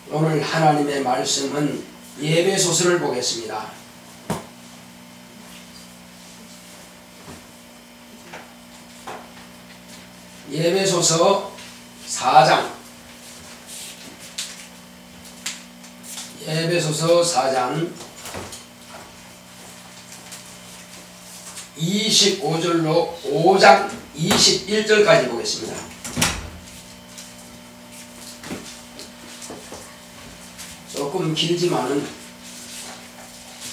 오늘 하나님의 말씀은 예배소서를 보겠습니다. 예배소서 4장, 예배소서 4장 25절로 5장 21절까지 보겠습니다. 조금 길지만은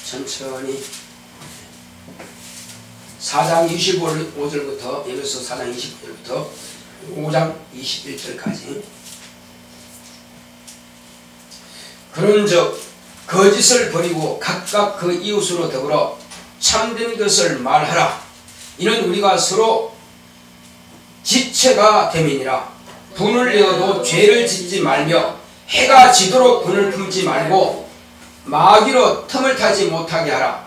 천천히 4장 25절부터 예배소서 4장 25절부터 5장 21절까지. 그런즉 거짓을 버리고 각각 그 이웃으로 더불어 참된 것을 말하라. 이는 우리가 서로 지체가 됨이니라. 분을 내어도 죄를 짓지 말며 해가 지도록 분을 품지 말고 마귀로 틈을 타지 못하게 하라.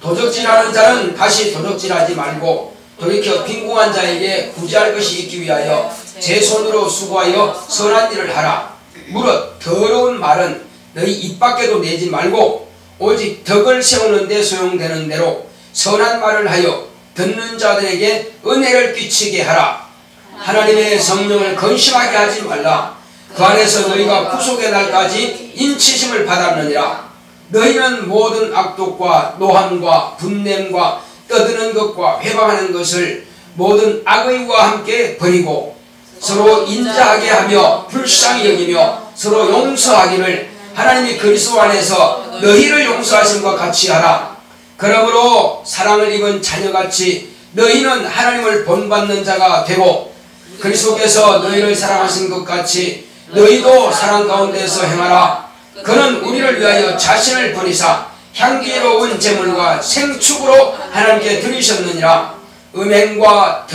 도적질하는 자는 다시 도적질하지 말고 돌이켜 빈궁한 자에게 구제할 것이 있기 위하여 제 손으로 수고하여 선한 일을 하라. 무릇 더러운 말은 너희 입 밖에도 내지 말고 오직 덕을 세우는 데 소용되는 대로 선한 말을 하여 듣는 자들에게 은혜를 끼치게 하라. 하나님의 성령을 근심하게 하지 말라. 그 안에서 너희가 구속의 날까지 인치심을 받았느니라. 너희는 모든 악독과 노함과 분냄과 떠드는 것과 회방하는 것을 모든 악의와 함께 버리고 서로 인자하게 하며 불쌍히 여기며 서로 용서하기를 하나님이 그리스도 안에서 너희를 용서하신 것 같이 하라. 그러므로 사랑을 입은 자녀같이 너희는 하나님을 본받는 자가 되고 그리스도께서 너희를 사랑하신 것 같이 너희도 사랑 가운데서 행하라. 그는 우리를 위하여 자신을 버리사 향기로운 제물과 생축으로 하나님께 드리셨느니라. 음행과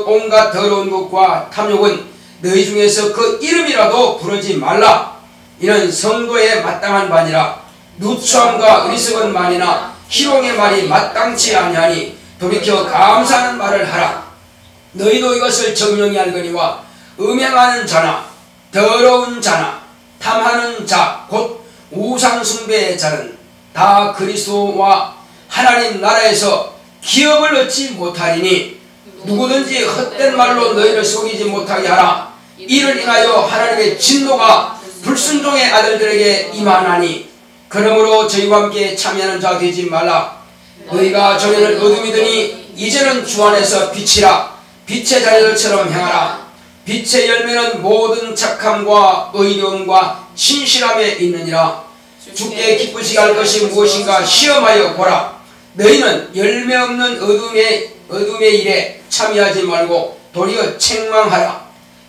온갖 더러운 것과 탐욕은 너희 중에서 그 이름이라도 부르지 말라. 이는 성도에 마땅한 바니라. 누추함과 어리석은 말이나 희롱의 말이 마땅치 아니하니 돌이켜 감사하는 말을 하라. 너희도 이것을 정령히 알거니와 음행하는 자나 더러운 자나 탐하는 자 곧 우상 숭배의 자는 다 그리스도와 하나님 나라에서 기업을 얻지 못하리니 누구든지 헛된 말로 너희를 속이지 못하게 하라. 이를 인하여 하나님의 진노가 불순종의 아들들에게 임하나니 그러므로 저희와 함께 참여하는 자 되지 말라. 너희가 전에는 어둠이더니 이제는 주 안에서 빛이라. 빛의 자녀들처럼 행하라. 빛의 열매는 모든 착함과 의로움과 신실함에 있느니라. 주께 기쁘시게 할 것이 무엇인가 시험하여 보라. 너희는 열매 없는 어둠의 일에 참여하지 말고 도리어 책망하라.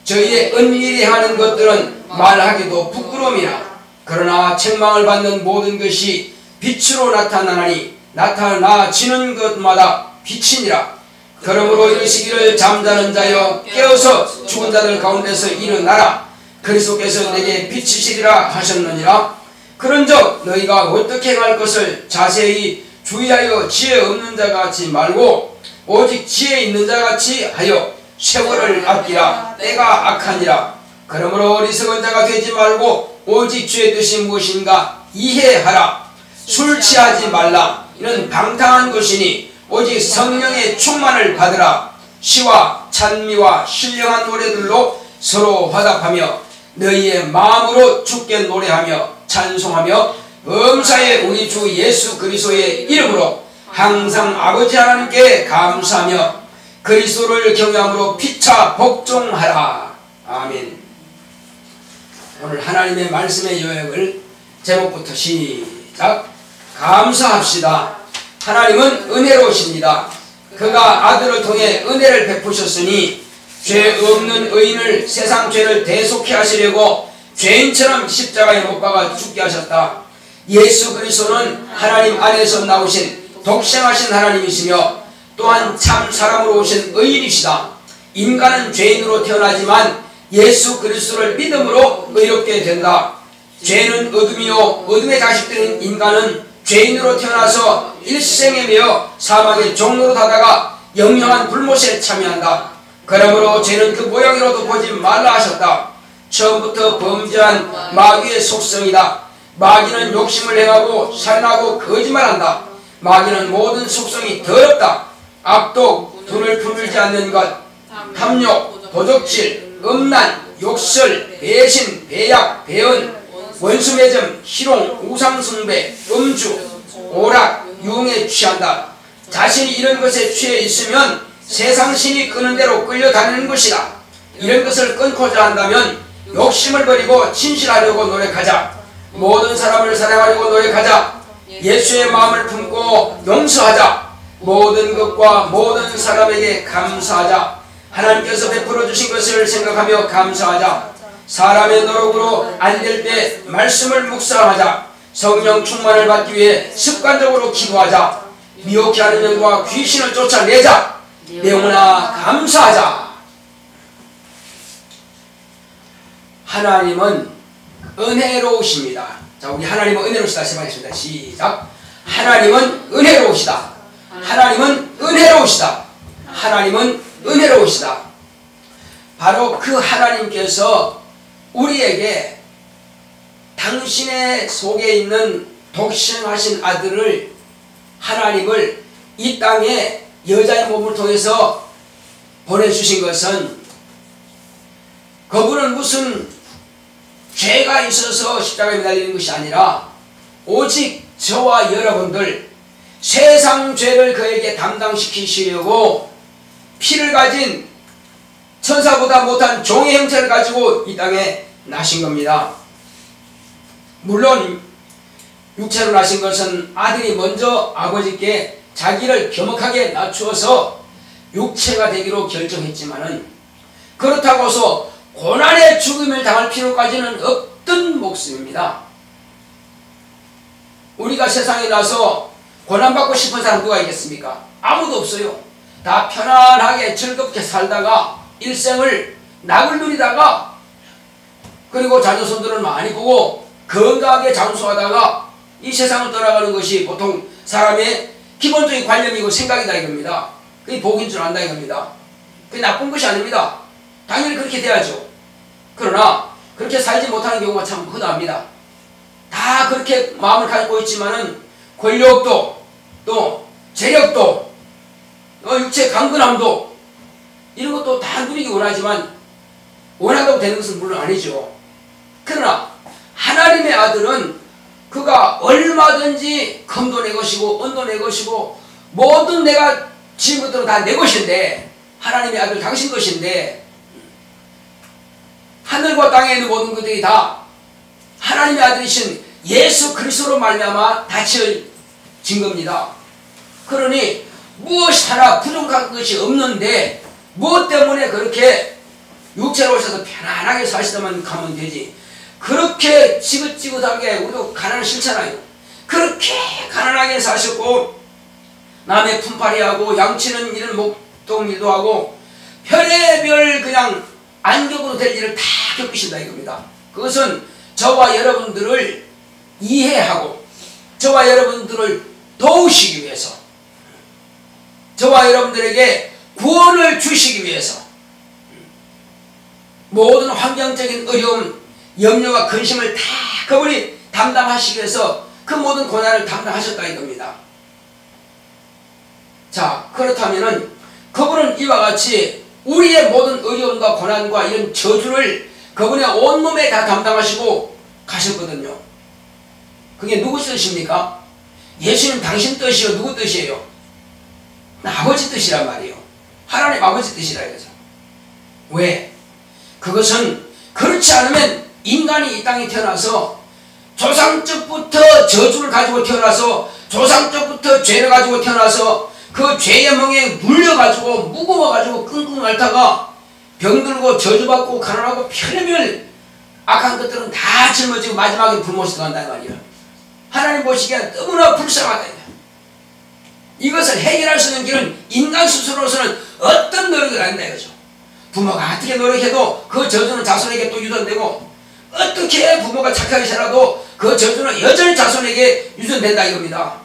저희의 은밀히 행하는 것들은 말하기도 부끄러움이라. 그러나 책망을 받는 모든 것이 빛으로 나타나나니 나타나지는 것마다 빛이니라. 그러므로 이르시기를 잠자는 자여 깨어서 죽은 자들 가운데서 일어나라. 그리스도께서 내게 빛이시리라 하셨느니라. 그런즉 너희가 어떻게 행할 것을 자세히 주의하여 지혜 없는 자같이 말고 오직 지혜 있는 자같이 하여 세월을 아끼라. 때가 악하니라. 그러므로 어리석은 자가 되지 말고 오직 주의 뜻이 무엇인가 이해하라. 술 취하지 말라. 이는 방탕한 것이니 오직 성령의 충만을 받으라. 시와 찬미와 신령한 노래들로 서로 화답하며 너희의 마음으로 주께 노래하며 찬송하며 범사에 우리 주 예수 그리스도의 이름으로 항상 아버지 하나님께 감사하며 그리스도를 경외함으로 피차 복종하라. 아멘. 오늘 하나님의 말씀의 요약을 제목부터 시작. 감사합시다. 하나님은 은혜로우십니다. 그가 아들을 통해 은혜를 베푸셨으니 죄 없는 의인을 세상 죄를 대속케 하시려고 죄인처럼 십자가에 못 박아 죽게 하셨다. 예수 그리스도는 하나님 안에서 나오신 독생하신 하나님이시며 또한 참 사람으로 오신 의인이시다. 인간은 죄인으로 태어나지만 예수 그리스도를 믿음으로 의롭게 된다. 죄는 어둠이요 어둠의 자식들인 인간은 죄인으로 태어나서 일생에 매여 사망의 종로로 다다가 영영한 불못에 참여한다. 그러므로 죄는 그 모양으로도 보지 말라 하셨다. 처음부터 범죄한 마귀의 속성이다. 마귀는 욕심을 행하고 살인하고 거짓말한다. 마귀는 모든 속성이 더럽다. 악독, 돈을 풀지 않는 것, 탐욕, 도적질, 음란, 욕설, 배신, 배약, 배은, 원수매점, 희롱, 우상숭배, 음주, 오락, 유흥에 취한다. 자신이 이런 것에 취해 있으면 세상신이 끄는 대로 끌려다니는 것이다. 이런 것을 끊고자 한다면 욕심을 버리고 진실하려고 노력하자. 모든 사람을 사랑하려고 노력하자. 예수의 마음을 품고 용서하자. 모든 것과 모든 사람에게 감사하자. 하나님께서 베풀어 주신 것을 생각하며 감사하자. 사람의 노력으로 안 될 때 말씀을 묵상하자. 성령 충만을 받기 위해 습관적으로 기도하자. 미혹해 하는 영과 귀신을 쫓아내자. 영원아 감사하자. 하나님은 은혜로우십니다. 자, 우리 하나님은 은혜로우시다 시작하겠습니다. 시작. 하나님은 은혜로우시다. 하나님은 은혜로우시다. 하나님은 은혜로우시다. 바로 그 하나님께서 우리에게 당신의 속에 있는 독생하신 아들을, 하나님을 이 땅에 여자의 몸을 통해서 보내주신 것은, 그분은 무슨 죄가 있어서 십자가에 매달리는 것이 아니라 오직 저와 여러분들 세상 죄를 그에게 담당시키시려고 피를 가진 천사보다 못한 종의 형체를 가지고 이 땅에 나신 겁니다. 물론 육체로 나신 것은 아들이 먼저 아버지께 자기를 겸허하게 낮추어서 육체가 되기로 결정했지만은, 그렇다고 해서 고난의 죽음을 당할 필요까지는 없던 목숨입니다. 우리가 세상에 나서 고난받고 싶은 사람 누가 있겠습니까? 아무도 없어요. 다 편안하게 즐겁게 살다가 일생을 낙을 누리다가, 그리고 자녀손들을 많이 보고 건강하게 장수하다가 이 세상을 떠나가는 것이 보통 사람의 기본적인 관념이고 생각이다 이겁니다. 그게 복인 줄 안다 이겁니다. 그게 나쁜 것이 아닙니다. 당연히 그렇게 돼야죠. 그러나 그렇게 살지 못하는 경우가 참 흔합니다. 다 그렇게 마음을 가지고 있지만은 권력도, 또 재력도, 육체 강건함도, 이런 것도 다 누리기 원하지만 원한다고 되는 것은 물론 아니죠. 그러나 하나님의 아들은 그가 얼마든지 금도 내 것이고 은도 내 것이고 모든 내가 지은 것들은 다 내 것인데, 하나님의 아들 당신 것인데, 하늘과 땅에 있는 모든 것들이 다 하나님의 아들이신 예수 그리스도로 말미암아 다 지어진 겁니다. 그러니 무엇 하나 부족한 것이 없는데 무엇 때문에 그렇게 육체로 오셔서 편안하게 사시다만 가면 되지. 그렇게 지긋지긋하게, 우리도 가난을 싫잖아요. 그렇게 가난하게 사셨고 남의 품팔이하고 양치는 일은 목동일도 하고 별의별 그냥 안 겪어도 될 일을 다 겪으신다 이겁니다. 그것은 저와 여러분들을 이해하고 저와 여러분들을 도우시기 위해서, 저와 여러분들에게 구원을 주시기 위해서, 모든 환경적인 어려움, 염려와 근심을 다 그분이 담당하시기 위해서 그 모든 고난을 담당하셨다 이겁니다. 자, 그렇다면은 그분은 이와 같이 우리의 모든 어려움과 고난과 이런 저주를 그분의 온몸에 다 담당하시고 가셨거든요. 그게 누구 뜻입니까? 예수님 당신 뜻이요? 누구 뜻이에요? 아버지 뜻이란 말이에요. 하나님 아버지 뜻이라 이거죠. 왜? 그것은 그렇지 않으면 인간이 이 땅에 태어나서 조상적부터 저주를 가지고 태어나서, 조상적부터 죄를 가지고 태어나서 그 죄의 멍에 물려가지고 무거워가지고 끙끙 앓다가 병들고 저주받고 가난하고 별의별 악한 것들은 다 짊어지고 마지막에 불못이 들어간단 말이에요. 하나님 보시기에 너무나 불쌍하다. 이것을 해결할 수 있는 길은 인간 스스로서는 어떤 노력을 안 한다 이거죠. 부모가 어떻게 노력해도 그 저주는 자손에게 또 유전되고, 어떻게 부모가 착하게 살아도 그 저주는 여전히 자손에게 유전된다 이겁니다.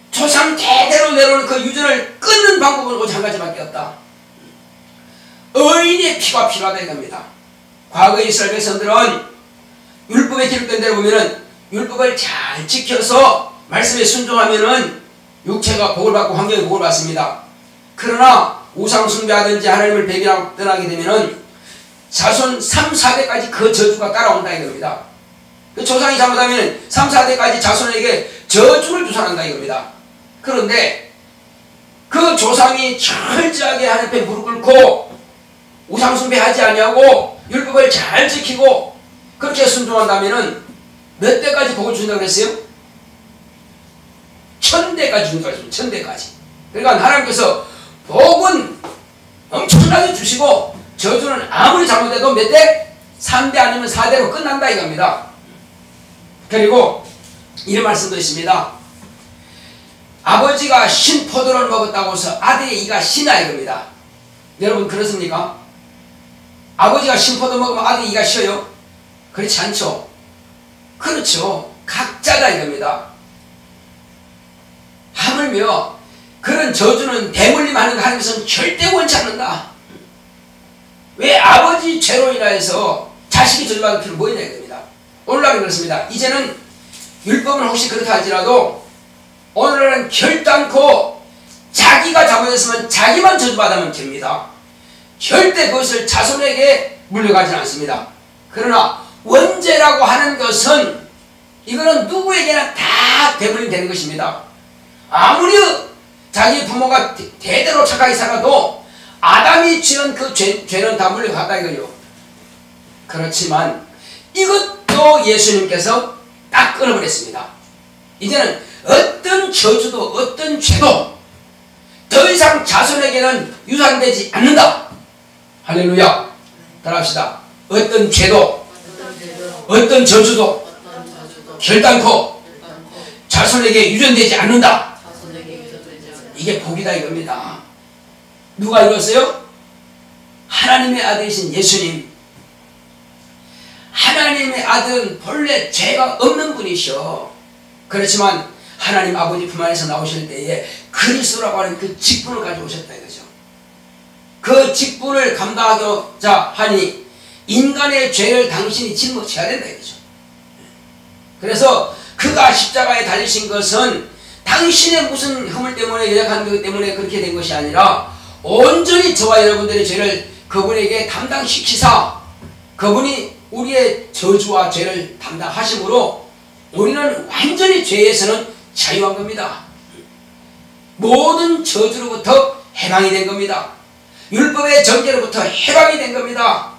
조상 대대로 내려오는 그 유전을 끊는 방법은 오직 한 가지밖에 없다. 의인의 피가 필요하다 이겁니다. 과거 이스라엘 백성들은 율법에 기록된 대로 보면은 율법을 잘 지켜서 말씀에 순종하면은 육체가 복을 받고 환경이 복을 받습니다. 그러나 우상 숭배하든지 하나님을 배반하고 떠나게 되면은 자손 3, 4대까지 그 저주가 따라온다 이겁니다. 그 조상이 잘못하면 3, 4대까지 자손에게 저주를 주선한다 이겁니다. 그런데 그 조상이 철저하게 하나님 앞에 무릎 꿇고 우상 숭배하지 아니하고 율법을 잘 지키고 그렇게 순종한다면은 몇 대까지 복을 준다고 그랬어요? 1000대까지 준다고 했습니다. 1000대까지. 그러니까 하나님께서 복은 엄청나게 주시고 저주는 아무리 잘못해도 몇 대? 3대 아니면 4대로 끝난다 이겁니다. 그리고 이런 말씀도 있습니다. 아버지가 신포도를 먹었다고 해서 아들의 이가 시냐 이겁니다. 여러분 그렇습니까? 아버지가 신포도 먹으면 아들의 이가 쉬어요? 그렇지 않죠? 그렇죠. 각자다 이겁니다. 하물며 그런 저주는 대물림하는 거 하나님께서는 절대 원치 않는다. 왜 아버지 죄로 인하여서 자식이 저주받을 필요는 뭐냐 이겁니다. 오늘날은 그렇습니다. 이제는 율법은 혹시 그렇다 할지라도 오늘날은 결단코 자기가 잘못했으면 자기만 저주받으면 됩니다. 절대 그것을 자손에게 물려가지는 않습니다. 그러나 원죄라고 하는 것은 이거는 누구에게나 다 대물림 되는 것입니다. 아무리 자기 부모가 대대로 착하게 살아도 아담이 지은 그 죄는 다 물려갔다 이거요. 그렇지만 이것도 예수님께서 딱 끊어버렸습니다. 이제는 어떤 저주도 어떤 죄도 더 이상 자손에게는 유산되지 않는다. 할렐루야. 따라합시다. 어떤 죄도 어떤 저주도 결단코 자손에게 유전되지 않는다. 이게 복이다 이겁니다. 누가 이뤘어요? 하나님의 아들이신 예수님. 하나님의 아들은 본래 죄가 없는 분이셔. 그렇지만 하나님 아버지 품 안에서 나오실 때에 그리스도라고 하는 그 직분을 가지고 오셨다 이거죠. 그 직분을 감당하고자 하니 인간의 죄를 당신이 짊어져야 된다 이거죠. 그래서 그가 십자가에 달리신 것은 당신의 무슨 허물 때문에 연약한 것 때문에 그렇게 된 것이 아니라 온전히 저와 여러분들의 죄를 그분에게 담당시키사 그분이 우리의 저주와 죄를 담당하심으로 우리는 완전히 죄에서는 자유한 겁니다. 모든 저주로부터 해방이 된 겁니다. 율법의 정죄로부터 해방이 된 겁니다.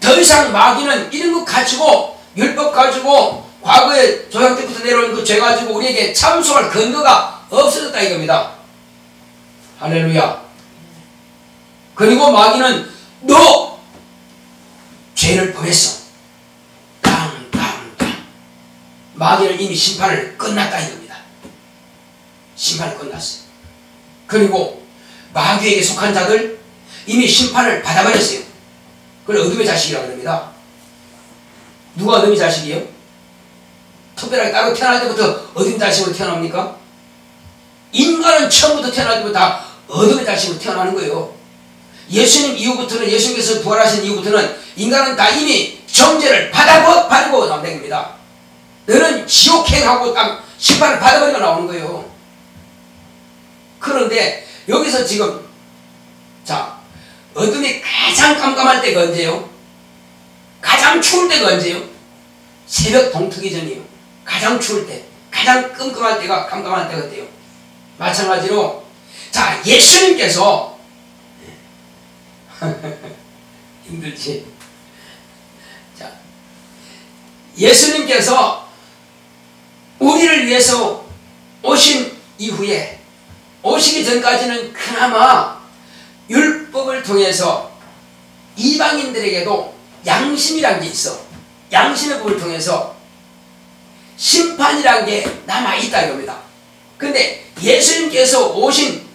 더 이상 마귀는 이런 것 가지고 율법 가지고 과거에 조상 때부터 내려온 그 죄 가지고 우리에게 참소할 근거가 없어졌다 이겁니다. 할렐루야. 그리고 마귀는 너 죄를 범했어. 땅땅땅. 마귀는 이미 심판을 끝났다 이겁니다. 심판이 끝났어요. 그리고 마귀에게 속한 자들 이미 심판을 받아버렸어요. 그걸 어둠의 자식이라고 합니다. 누가 어둠의 자식이에요? 특별하게 따로 태어날 때부터 어둠의 자식으로 태어납니까? 인간은 처음부터 태어날 때부터 다 어둠의 자식으로 태어나는 거예요. 예수님 이후부터는 예수님께서 부활하신 이후부터는 인간은 다 이미 정죄를 받아버리고 나온다는 겁니다. 너는 지옥행하고 딱 심판을 받아버리고 나오는 거예요. 그런데 여기서 지금 자 어둠이 가장 깜깜할 때가 언제요? 가장 추울 때가 언제요? 새벽 동트기 전이에요. 가장 추울 때, 가장 끔끔할 때가 깜깜할 때가 어때요? 마찬가지로 자 예수님께서 힘들지? 자 예수님께서 우리를 위해서 오신 이후에 오시기 전까지는 그나마 율법을 통해서 이방인들에게도 양심이란 게 있어. 양심의 법을 통해서 심판이란 게 남아있다 이겁니다. 근데 예수님께서 오신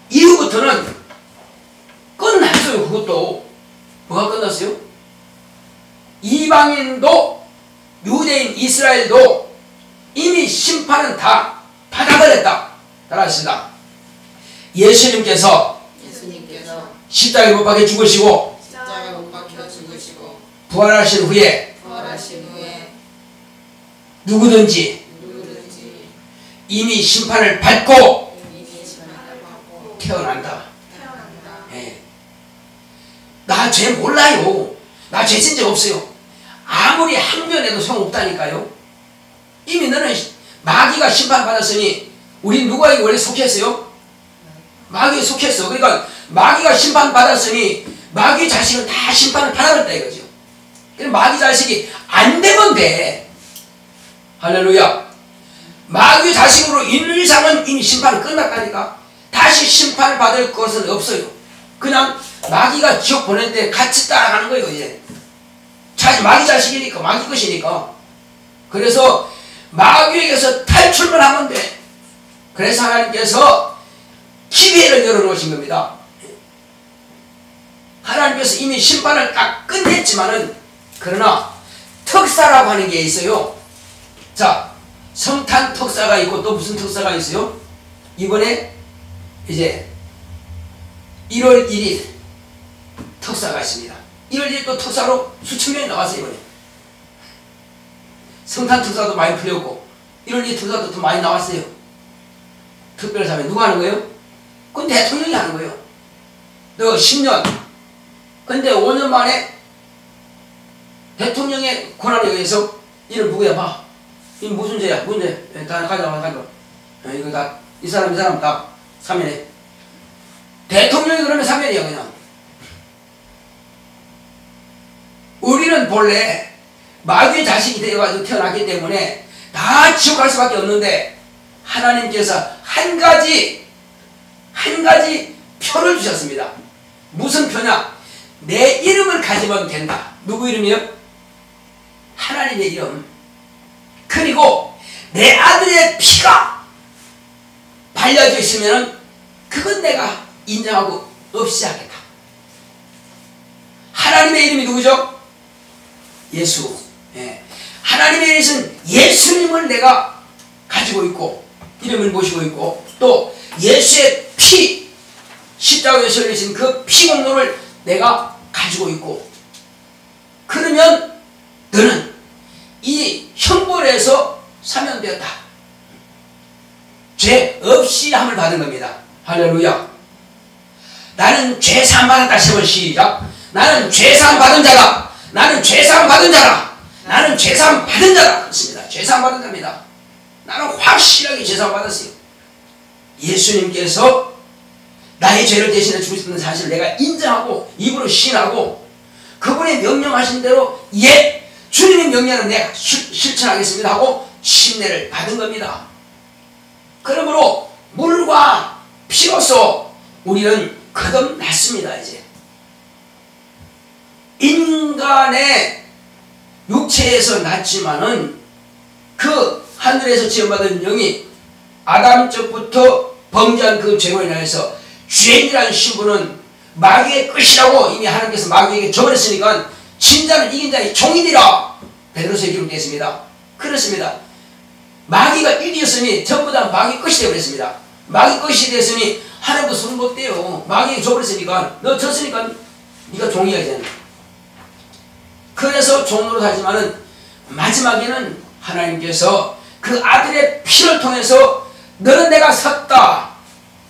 이후부터는 끝났어요. 그것도 뭐가 끝났어요? 이방인도 유대인 이스라엘도 이미 심판은 다 받아버렸다. 따라하십시다. 예수님께서 십자가에 못 박혀 죽으시고 부활하신 후에 누구든지 이미 심판을 받고 태어난다. 예. 나 죄 몰라요. 나 죄 진 적 없어요. 아무리 항변해도 소용없다니까요. 이미 너는 마귀가 심판받았으니 우리 누구에게 원래 속했어요? 마귀에 속했어. 그러니까 마귀가 심판받았으니 마귀 자식은 다 심판을 받아버렸다 이거죠. 그럼 마귀 자식이 안 되면 돼. 할렐루야. 마귀 자식으로 인류상은 이미 심판이 끝났다니까. 다시 심판을 받을 것은 없어요. 그냥 마귀가 지옥 보낼 때 같이 따라가는 거예요. 이제 마귀 자식이니까, 마귀 것이니까. 그래서 마귀에게서 탈출만 하면 돼. 그래서 하나님께서 기회를 열어놓으신 겁니다. 하나님께서 이미 심판을 딱 끝냈지만은, 그러나 특사라고 하는 게 있어요. 자, 성탄 특사가 있고 또 무슨 특사가 있어요? 이번에 이제 1월 1일 특사가 있습니다. 1월 1일 또 특사로 수천 명이 나왔어요. 이번에 성탄 특사도 많이 풀렸고 1월 2일 특사도 더 많이 나왔어요. 특별사면 누가 하는 거예요? 그건 대통령이 하는 거예요. 너 10년 근데 5년 만에 대통령의 권한에 의해서 이를 누구야 봐. 이 무슨 죄야? 무슨 죄? 다 가져와. 이거 다 이 사람 다 사면해. 대통령이 그러면 사면이야 그냥. 우리는 본래 마귀의 자식이 되어가지고 태어났기 때문에 다 지옥 갈 수밖에 없는데 하나님께서 한 가지 표를 주셨습니다. 무슨 표냐? 내 이름을 가지면 된다. 누구 이름이요? 하나님의 이름. 그리고 내 아들의 피가 발려져 있으면 그건 내가 인정하고 없이 하겠다. 하나님의 이름이 누구죠? 예수. 예. 하나님의 이름은 예수님을 내가 가지고 있고 이름을 모시고 있고 또 예수의 피 십자가에서 흘리신 그 피공로를 내가 가지고 있고 그러면 너는 이 형벌에서 사면되었다. 죄 없이 함을 받은 겁니다. 할렐루야. 나는 죄사함 받았다. 시원 시작. 나는 죄사함 받은 자다. 나는 죄사함 받은 자다. 나는 죄사함 받은 자다. 그렇습니다. 죄사함 받은 자입니다. 나는 확실하게 죄사함 받았어요. 예수님께서 나의 죄를 대신해 죽으셨다는 사실을 내가 인정하고 입으로 시인하고 그분의 명령하신 대로 예 주님의 명령은 내가 실천하겠습니다 하고 침례를 받은 겁니다. 그러므로 물과 피로서 우리는 거듭났습니다. 이제 인간의 육체에서 났지만은 그 하늘에서 지원받은 영이 아담적부터 범죄한 그 죄로 인해서 죄인이라는 신분은 마귀의 끝이라고 이미 하나님께서 마귀에게 줘버렸으니까 진자는 이긴 자의 종이니라 베드로서에 기록되어 있습니다. 그렇습니다. 마귀가 이겼으니 전부 다 마귀 끝이 되어버렸습니다. 마귀 끝이 됐으니 하나님도 손 못 대요. 마귀에게 줘버렸으니까 너 졌으니까 네가 종이야 이제는. 그래서 종으로 살지만은 마지막에는 하나님께서 그 아들의 피를 통해서 너는 내가 섰다.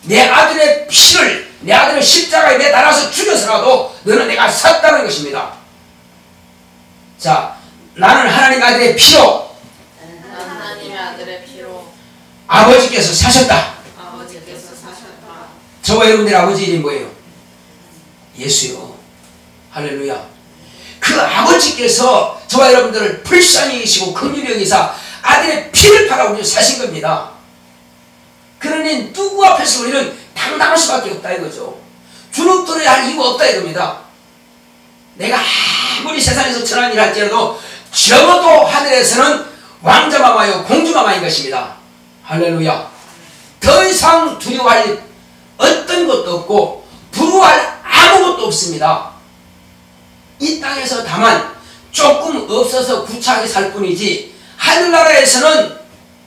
내 아들의 피를 내 아들을 십자가에 매달아서 죽여서라도 너는 내가 섰다는 것입니다. 자, 나는 하나님 아들의 피로 아버지께서 사셨다. 저와 여러분들의 아버지 이름이 뭐예요? 예수요. 할렐루야. 그 아버지께서 저와 여러분들을 불쌍히 여기시고 긍휼히 여기사 아들의 피를 팔아 우리를 사신 겁니다. 그러니 누구 앞에서 우리는 당당할 수밖에 없다 이거죠. 주눅들어야 할 이유가 없다 이겁니다. 내가 아무리 세상에서 천한 일을 할지라도 적어도 하늘에서는 왕자마마요 공주마마인 것입니다. 할렐루야. 더 이상 두려워할 일 어떤 것도 없고 부러워할 아무것도 없습니다. 이 땅에서 다만 조금 없어서 구차하게 살 뿐이지 하늘나라에서는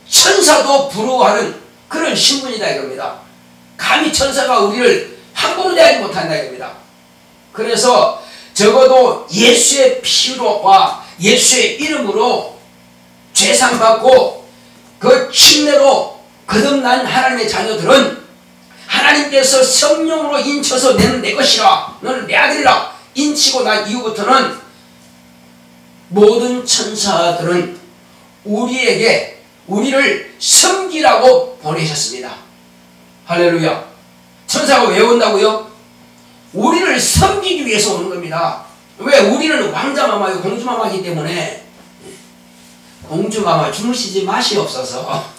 천사도 부러워하는 그런 신분이다 이겁니다. 감히 천사가 우리를 함부로 대하지 못한다 이겁니다. 그래서 적어도 예수의 피로와 예수의 이름으로 죄상받고 그 침례로 거듭난 하나님의 자녀들은 하나님께서 성령으로 인쳐서 너는 내 것이라, 너는 내 아들이라 인치고 난 이후부터는 모든 천사들은 우리를 섬기라고 보내셨습니다. 할렐루야. 천사가 왜 온다고요? 우리를 섬기기 위해서 오는 겁니다. 왜? 우리는 왕자마마요 공주마마이기 때문에. 공주마마 주무시지 마시옵소서.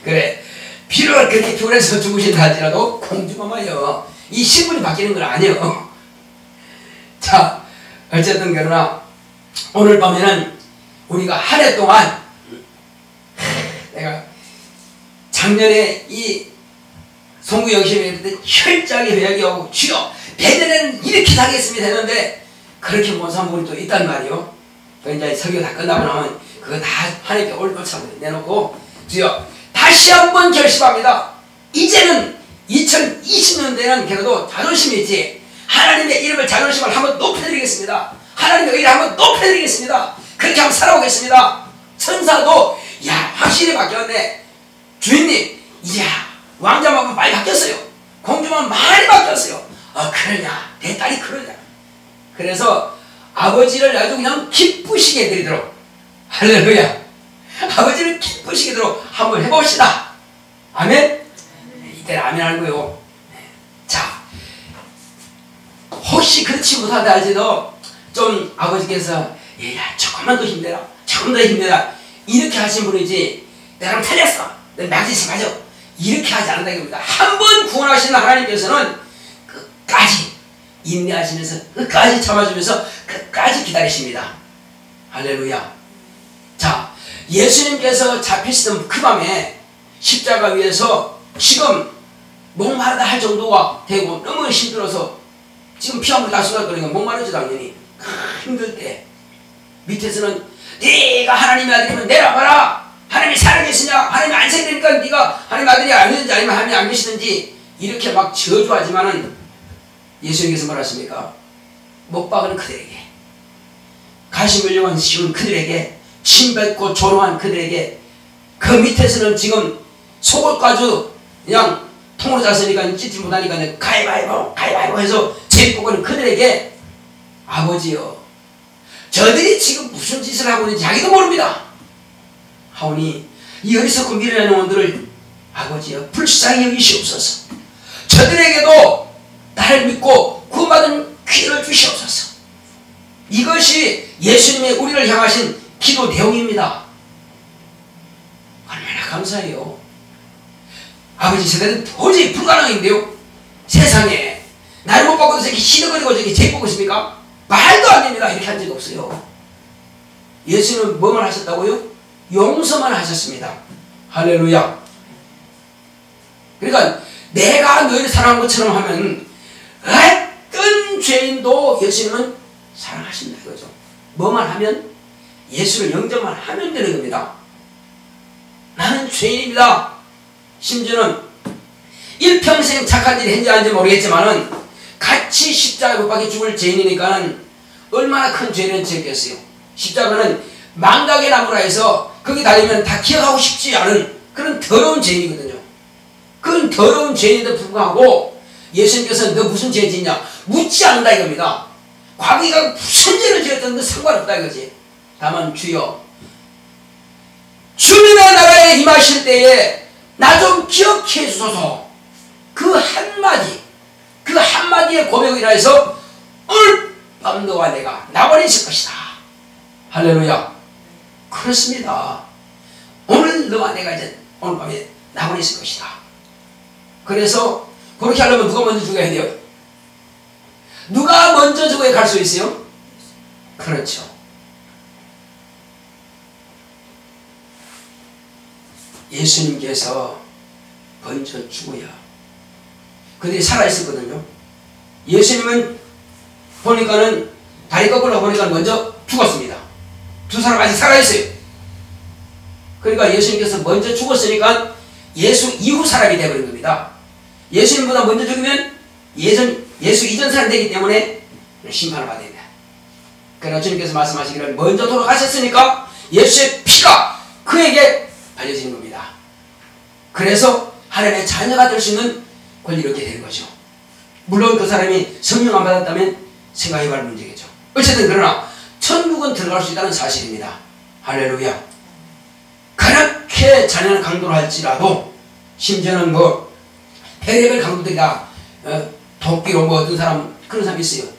그래, 비록 그렇게 피곤해서 주무신다 할지라도 공주마마요, 이 신분이 바뀌는 건 아니에요. 자, 어쨌든 그러나 오늘 밤에는 우리가 한 해 동안, 내가 작년에 이 송구영심에 이럴 때 철저하게 회개하고 주여 내년에는 이렇게 살겠습니다 했는데 그렇게 못 산 분이 또 있단 말이요. 그 이제 설교 다 끝나고 나면 그거 다 하나님께 올려놓자고 내놓고 주여 다시 한번 결심합니다. 이제는 2020년대는 그래도 자존심이 있지. 하나님의 이름을 자존심을 한번 높여드리겠습니다. 하나님의 의를 한번 높여드리겠습니다. 그렇게 한번 살아오겠습니다. 천사도 야 확실히 바뀌었네. 주인님 이야 왕자만 많이 바뀌었어요. 공주만 많이 바뀌었어요. 그러냐 내 딸이 그러냐. 그래서 아버지를 아주 그냥 기쁘시게 해드리도록, 할렐루야, 아버지를 기쁘시게 해드리도록 한번 해봅시다. 아멘. 이때는 아멘 하고요. 자, 혹시 그렇지 못하다 할지도 좀 아버지께서 야 조금만 더 힘내라, 조금 더 힘내라 이렇게 하신 분이지 내가 틀렸어, 내 막지지 마죠 이렇게 하지 않는다는 겁니다. 한 번 구원하시는 하나님께서는 끝까지 인내하시면서 끝까지 참아주면서 끝까지 기다리십니다. 할렐루야. 자, 예수님께서 잡히시던 그 밤에 십자가 위에서 지금 목마르다 할 정도가 되고 너무 힘들어서 지금 피한물 다 쏟아버리니까 목마르죠 당연히. 힘들 때 밑에서는 네가 하나님의 아들이면 내려와봐라, 하나님이 살아계시냐, 하나님이 안 살아계니까 네가 하나님의 아들이 아니든지 아니면 하나님이 안 계시든지 이렇게 막 저주하지만은 예수님께서 뭐라 하십니까? 못 박은 그들에게, 가시물려한 쉬운 그들에게, 침뱉고 조롱한 그들에게, 그 밑에서는 지금 속옷까지 그냥 통으로 잤으니까 찢지 못하니까 가위바위보 해서 제입고 있는 그들에게 아버지여 저들이 지금 무슨 짓을 하고 있는지 자기도 모릅니다 하오니 이 어리석고 미련한 영혼들을 아버지여 불쌍히 여기시옵소서. 저들에게도 나를 믿고 구원받은 기회를 주시옵소서. 이것이 예수님의 우리를 향하신 기도 내용입니다. 얼마나 감사해요. 아버지 세대는 도저히 불가능인데요. 세상에 나를 못 받고도 저렇게 시더거리고 저렇게 제입고 있습니까? 말도 안 됩니다. 이렇게 한 적이 없어요. 예수님은 뭐만 하셨다고요? 용서만 하셨습니다. 할렐루야. 그러니까 내가 너희를 사랑한 것처럼 하면 어떤 죄인도 예수님은 사랑하신다 이거죠. 뭐만 하면, 예수를 영접만 하면 되는 겁니다. 나는 죄인입니다. 심지어는 일평생 착한 일을 했는지 아닌지 모르겠지만은 같이 십자가에 못 박혀 죽을 죄인이니까는 얼마나 큰 죄를 지었겠어요. 십자가는 망각의 나무라 해서 거기 달리면 다 기억하고 싶지 않은 그런 더러운 죄인이거든요. 그런 더러운 죄인에도 불구하고 예수님께서 너 무슨 죄 짓냐 묻지 않는다 이겁니다. 과거가 무슨 죄를 지었든 상관없다 이거지. 다만 주여 주님의 나라에 임하실 때에 나 좀 기억해 주소서. 그 한마디의 고백이라 해서 오늘 밤 너와 내가 나벌이 있을 것이다. 할렐루야. 그렇습니다. 오늘 너와 내가 이제 오늘 밤에 나벌이 있을 것이다. 그래서 그렇게 하려면 누가 먼저 죽어야 돼요? 누가 먼저 죽어야 갈 수 있어요? 그렇죠. 예수님께서 먼저 죽어야 그들이 살아있었거든요. 예수님은 보니까는 다리 거꾸로 보니까 먼저 죽었습니다. 두 사람 아직 살아있어요. 그러니까 예수님께서 먼저 죽었으니까 예수 이후 사람이 되어버린 겁니다. 예수님보다 먼저 죽으면 예수 이전 사람 되기 때문에 심판을 받아야 된다. 그러나 주님께서 말씀하시기를 먼저 돌아가셨으니까 예수의 피가 그에게 발려지는 겁니다. 그래서 하나님의 자녀가 될 수 있는 권리를 얻게 되는 거죠. 물론 그 사람이 성령 안 받았다면 생각해볼 문제겠죠. 어쨌든 그러나 천국은 들어갈 수 있다는 사실입니다. 할렐루야. 그렇게 잔인한 강도를 할지라도 심지어는 뭐 별의별 강도들이 다 도끼로 뭐 어떤 사람 그런 사람 있어요.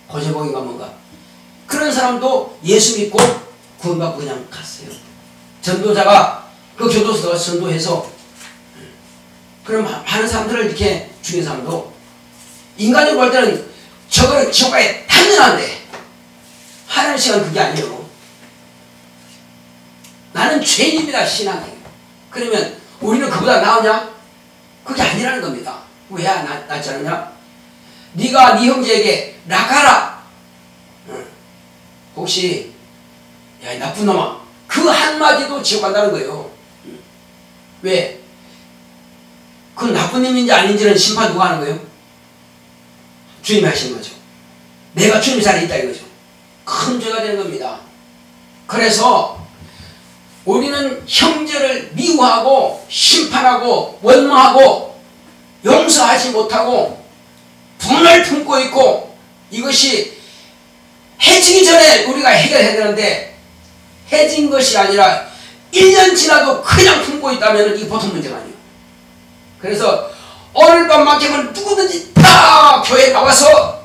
고재복인가 뭔가 그런 사람도 예수 믿고 구원받고 그냥 갔어요. 전도자가 그 교도소가 전도해서 그럼 많은 사람들을 이렇게 죽인 사람도 인간적으로 볼 때는 저거는 지옥가에 당연한데 하나님 시간 그게 아니에요. 나는 죄인입니다. 신앙이. 그러면 우리는 그보다 나으냐? 그게 아니라는 겁니다. 왜 낫지 않느냐? 네가 네 형제에게 나가라. 혹시 야, 이 나쁜 놈아. 그 한마디도 지옥 간다는 거예요. 왜? 그 나쁜 놈인지 아닌지는 심판 누가 하는 거예요? 주님이 하시는 거죠. 내가 주님 자리에 있다 이거죠. 큰 죄가 되는 겁니다. 그래서 우리는 형제를 미워하고 심판하고 원망하고 용서하지 못하고 분을 품고 있고 이것이 해지기 전에 우리가 해결해야 되는데 해진 것이 아니라 1년 지나도 그냥 품고 있다면 이게 보통 문제가 아니에요. 그래서 오늘 밤만큼은 누구든지 다 교회에 나와서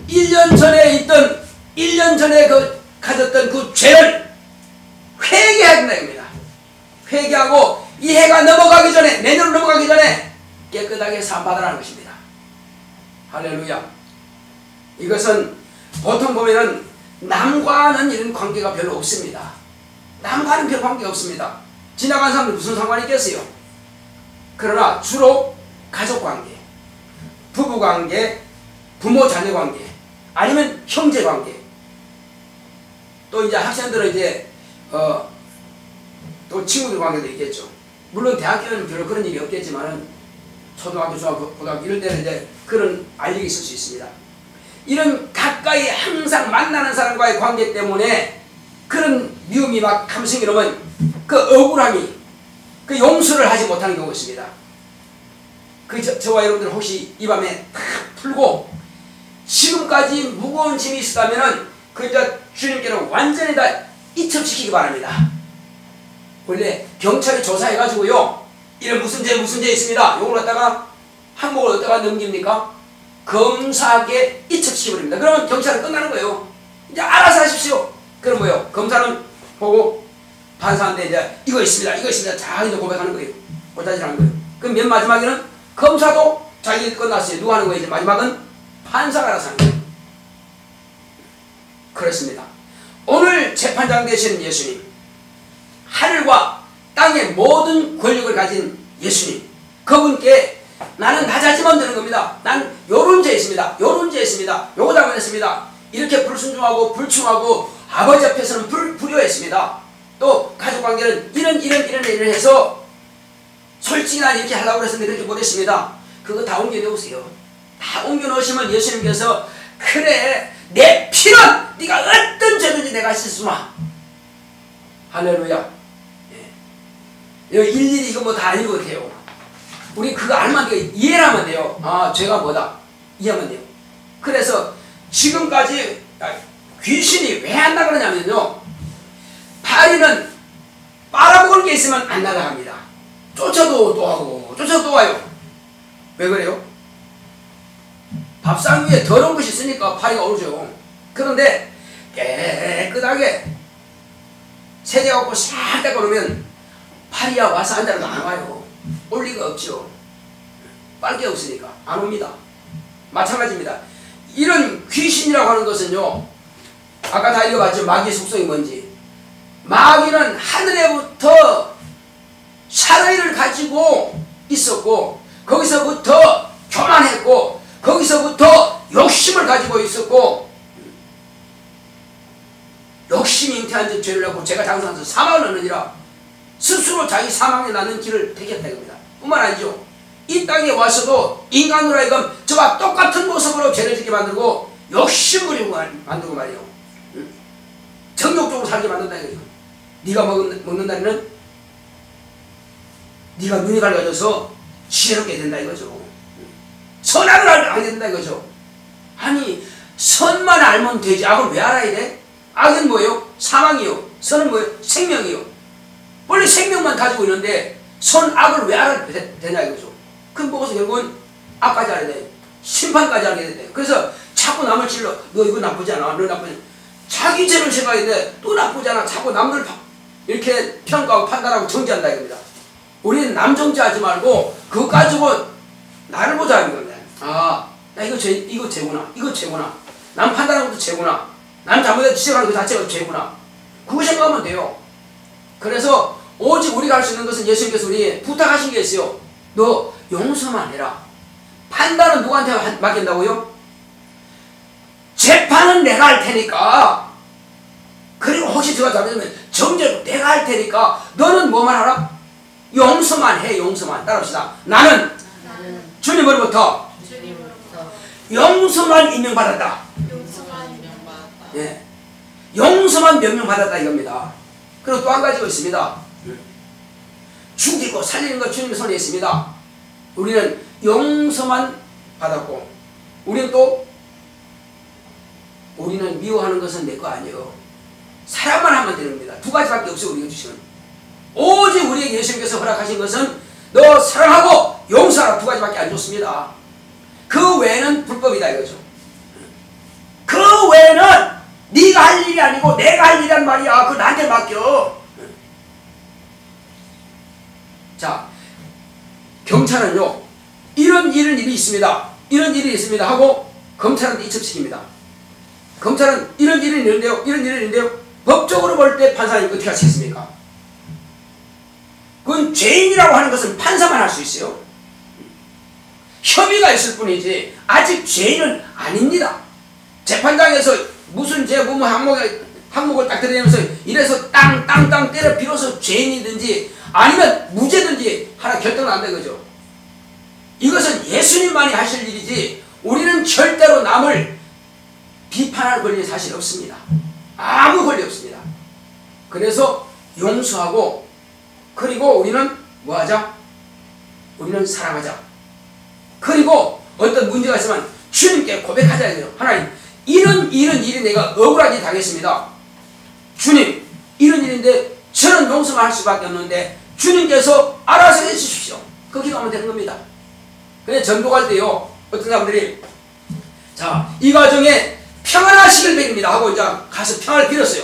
1년 전에 있던 1년 전에 가졌던 그 죄를 회개해야 된다 입니다. 회개하고 이 해가 넘어가기 전에 내년으로 넘어가기 전에 깨끗하게 사함받으라는 것입니다. 할렐루야. 이것은 보통 보면은 남과는 이런 관계가 별로 없습니다. 남과는 별 관계가 없습니다. 지나간 사람들 무슨 상관이 있겠어요? 그러나 주로 가족관계, 부부관계, 부모-자녀관계, 아니면 형제관계, 또 이제 학생들은 이제 또 친구들 관계도 있겠죠. 물론 대학교는 별로 그런 일이 없겠지만은 초등학교, 중학교, 고등학교 이럴 때는 이제 그런 알력이 있을 수 있습니다. 이런 가까이 항상 만나는 사람과의 관계 때문에 그런 미움이 막 감성이 오면 그 억울함이 그 용서를 하지 못하는 경우가 있습니다. 저와 여러분들 혹시 이 밤에 탁 풀고 지금까지 무거운 짐이 있었다면은 그 이제 주님께는 완전히 다 이첩시키기 바랍니다. 원래 경찰이 조사해가지고요, 이런 무슨 죄 있습니다. 요걸 갖다가 항목을 갖다가 넘깁니까? 검사에게 이첩시켜버립니다. 그러면 경찰은 끝나는 거예요. 이제 알아서 하십시오. 그럼 뭐요? 검사는 보고 판사한테 이제 이거 있습니다. 자, 이제 고백하는 거예요. 고자질하는 거예요. 그럼 맨 마지막에는 검사도 자기 일 끝났어요. 누가 하는 거예요? 이제 마지막은 판사가 알아서 하는 거예요. 그렇습니다. 오늘 재판장 되시는 예수님, 하늘과 땅의 모든 권력을 가진 예수님, 그분께 나는 낮아지면 되는 겁니다. 난 요런 죄 있습니다. 요거 잘못했습니다. 이렇게 불순종하고 불충하고 아버지 앞에서는 불효했습니다. 또 가족관계는 이런 해서 솔직히 난 이렇게 하려고 했었는데 그렇게 못했습니다. 그거 다 옮겨놓으세요. 다 옮겨놓으시면 예수님께서 그래 내 피는 네가 어떤 죄든지 내가 씻으마. 할렐루야. 예. 일일이 이거 뭐 다 안 읽어도 돼요. 우리 그거 알면 돼요. 이해를 하면 돼요. 아, 죄가 뭐다. 이해하면 돼요. 그래서 지금까지 귀신이 왜 안 나가느냐면요, 파리는 빨아먹을 게 있으면 안 나가갑니다. 쫓아도 또 하고 쫓아도 또 와요. 왜 그래요? 밥상 위에 더러운 것이 있으니까 파리가 오르죠. 그런데 깨끗하게 세제 갖고 싹 닦아놓으면 파리야 와서 앉아도 안 와요. 올 리가 없죠. 빨게 없으니까 안 옵니다. 마찬가지입니다. 이런 귀신이라고 하는 것은요, 아까 다 읽어봤죠. 마귀의 속성이 뭔지. 마귀는 하늘에부터 사르이를 가지고 있었고, 거기서부터 교만했고, 거기서부터 욕심을 가지고 있었고, 욕심이 잉태한 죄를 하고 제가 장사해서 사망을 얻느니라. 스스로 자기 사망에 나는 길을 택했다 이겁니다. 뿐만 아니죠. 이 땅에 와서도 인간으로 하여금 저와 똑같은 모습으로 죄를 짓게 만들고 욕심부리고 만들고 말이에요. 정욕적으로 살게 만든다 이거예요. 네가 먹는 날에는 네가 눈이 밝아져서 지혜롭게 된다 이거죠. 선악을 알게 된다 이거죠. 아니 선만 알면 되지 악을 왜 알아야 돼? 악은 뭐예요? 사망이요. 선은 뭐예요? 생명이요. 원래 생명만 가지고 있는데 선악을 왜 알아야 되냐 이거죠. 그럼 먹어서 결국은 악까지 알아야 돼. 심판까지 알게 된다. 그래서 자꾸 남을 찔러. 너 이거 나쁘지 않아. 너 나쁘지 않아. 자기 죄를 생각했는데 또 나쁘지 않아. 자꾸 남들 이렇게 평가하고 판단하고 정지한다 이겁니다. 우리는 남 정지하지 말고 그거 가지고 나를 보자 이겁니다. 아, 나 이거 죄구나. 이거 죄구나. 남 판단하는 것도 죄구나. 남 잘못해서 지적하는 것 자체가 죄구나. 그거 생각하면 돼요. 그래서 오직 우리가 할 수 있는 것은 예수님께서 우리 부탁하신 게 있어요. 너 용서만 해라. 판단은 누구한테 맡긴다고요? 재판은 내가 할 테니까. 그리고 혹시 제가 잘못하면 정죄도 내가 할 테니까 너는 뭐만 하라? 용서만 해. 용서만. 따라합시다. 나는 주님으로부터 용서만 임명받았다. 예. 용서만 명령받았다 이겁니다. 그리고 또 한 가지가 있습니다. 죽이고 살리는 것 주님의 손에 있습니다. 우리는 용서만 받았고 우리는 미워하는 것은 내 거 아니에요. 사랑만 하면 되는 겁니다. 두 가지밖에 없어요. 우리가 주시는 오직 우리에게 예수님께서 허락하신 것은 너 사랑하고 용서하라 두 가지밖에 안 줬습니다. 그 외에는 불법이다 이거죠. 그 외에는 네가 할 일이 아니고 내가 할 일이란 말이야. 그거 나한테 맡겨. 자, 경찰은요 이런 일이 있습니다. 이런 일이 있습니다 하고 검찰한테 이첩시킵니다. 검찰은 이런 일이 있는데요. 이런 일이 있는데요. 법적으로 볼 때 판사는 어떻게 하시겠습니까? 그건 죄인이라고 하는 것은 판사만 할 수 있어요. 혐의가 있을 뿐이지 아직 죄인은 아닙니다. 재판장에서 무슨 죄 무슨 항목을 딱 들여내면서 이래서 땅 때려 비로소 죄인이든지 아니면 무죄든지 하나 결정을 한다 이거죠. 이것은 예수님만이 하실 일이지 우리는 절대로 남을 비판할 권리 사실 없습니다. 아무 권리 없습니다. 그래서 용서하고 그리고 우리는 뭐하자? 우리는 사랑하자. 그리고 어떤 문제가 있으면 주님께 고백하자 해요. 하나님 이런 일이 내가 억울하게 당했습니다. 주님 이런 일인데 저는 용서만 할 수밖에 없는데 주님께서 알아서 해주십시오. 그렇게 가면 되는 겁니다. 근데 전도할 때요 어떤 사람들이 자 이 가정에 평안하시길 빌립니다 하고 이제 가서 평안을 빌었어요.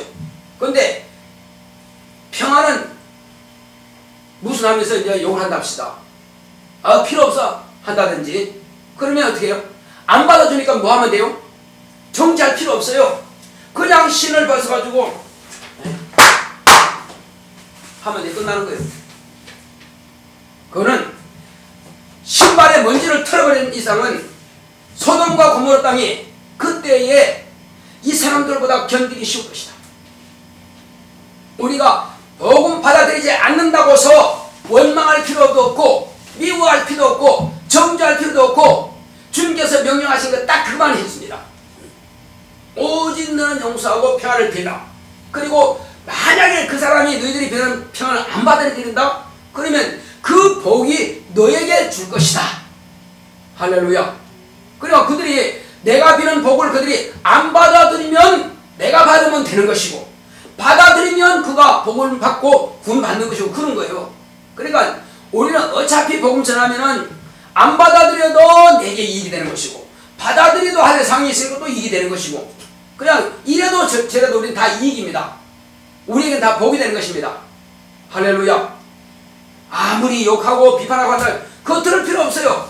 그런데 평안은 무슨 하면서 이제 욕을 한답시다. 아 필요 없어 한다든지 그러면 어떻게 해요? 안 받아주니까 뭐 하면 돼요? 정지할 필요 없어요. 그냥 신을 벗어가지고 하면 이제 끝나는 거예요. 그거는 신발에 먼지를 털어버리는 이상은 소돔과 고모라 땅이 그때에 이 사람들보다 견디기 쉬울 것이다. 우리가 복음 받아들이지 않는다고서 원망할 필요도 없고 미워할 필요도 없고 정죄할 필요도 없고 주님께서 명령하신 것 딱 그만 했습니다. 오직 너는 용서하고 평안을 빌라. 그리고 만약에 그 사람이 너희들이 빌는 평안을 안 받아들인다? 그러면 그 복이 너에게 줄 것이다. 할렐루야. 그리고 그들이 내가 비는 복을 그들이 안 받아들이면 내가 받으면 되는 것이고 받아들이면 그가 복을 받고 구원 받는 것이고 그런 거예요. 그러니까 우리는 어차피 복음 전하면은 안 받아들여도 내게 이익이 되는 것이고 받아들여도 하늘에 상이 있으니까 또 이익이 되는 것이고 그냥 이래도 저래도 우리는 다 이익입니다. 우리에게는 다 복이 되는 것입니다. 할렐루야. 아무리 욕하고 비판하고 한다면 그거 들을 필요 없어요.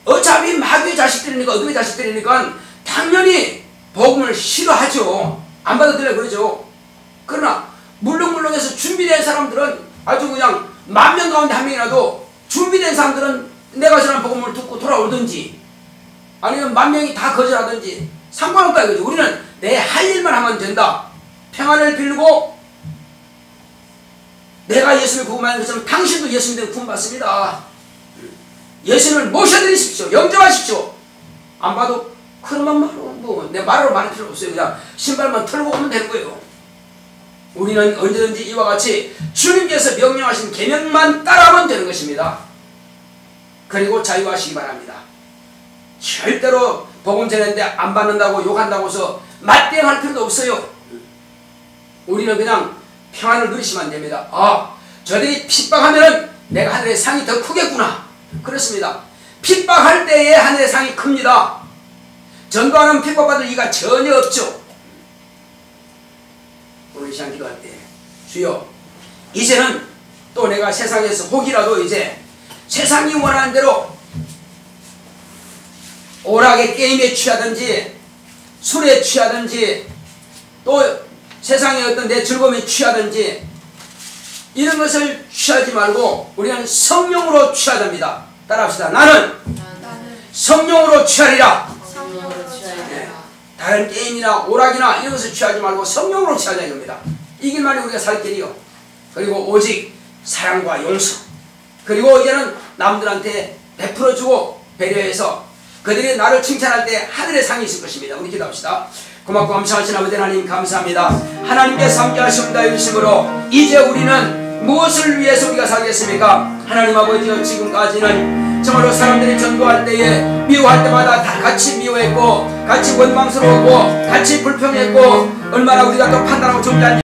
어차피 마귀의 자식들이니까 어둠의 자식들이니까 당연히 복음을 싫어하죠. 안 받아들여요. 그러죠. 그러나 물렁물렁해서 준비된 사람들은 아주 그냥 10,000명 가운데 1명이라도 준비된 사람들은 내가 전한 복음을 듣고 돌아오든지 아니면 10,000명이 다 거절하든지 상관없다 이거죠. 우리는 내 할 일만 하면 된다. 평안을 빌고 내가 예수를 구원받는 것처럼 당신도 예수님을 구원받습니다. 예수님을 모셔드리십시오. 영접하십시오. 안 봐도 그런만 말로 내 말로 말할 필요 없어요. 그냥 신발만 털고 오면 되는 거예요. 우리는 언제든지 이와 같이 주님께서 명령하신 계명만 따라하면 되는 것입니다. 그리고 자유하시기 바랍니다. 절대로 복음 전했는데 안 받는다고 욕한다고 해서 맞대응할 필요도 없어요. 우리는 그냥 평안을 누리시면 됩니다. 아, 저들이 핍박하면은 내가 하늘의 상이 더 크겠구나. 그렇습니다. 핍박할 때에 하늘의 상이 큽니다. 전도하는 핍박받을 이가 전혀 없죠. 오늘 시간 기도할 때 주여, 이제는 또 내가 세상에서 혹이라도 이제 세상이 원하는 대로 오락의 게임에 취하든지 술에 취하든지 또 세상의 어떤 내 즐거움에 취하든지 이런 것을 취하지 말고 우리는 성령으로 취해야 됩니다. 따라합시다. 나는 성령으로 취하리라. 네. 다른 게임이나 오락이나 이런 것을 취하지 말고 성령으로 취하자 이겁니다. 이 길만이 우리가 살 길이요. 그리고 오직 사랑과 용서, 그리고 이제는 남들한테 베풀어주고 배려해서 그들이 나를 칭찬할 때 하늘의 상이 있을 것입니다. 우리 기도합시다. 고맙고 감사하신 아버지 하나님 감사합니다. 하나님께서 함께 하심과 해주심으로 이제 우리는 무엇을 위해서 우리가 살겠습니까? 하나님 아버지여, 지금까지는 정말로 사람들이 전도할 때에 미워할 때마다 다 같이 미워했고 같이 원망스러웠고 같이 불평했고 얼마나 우리가 또 판단하고 존재하는지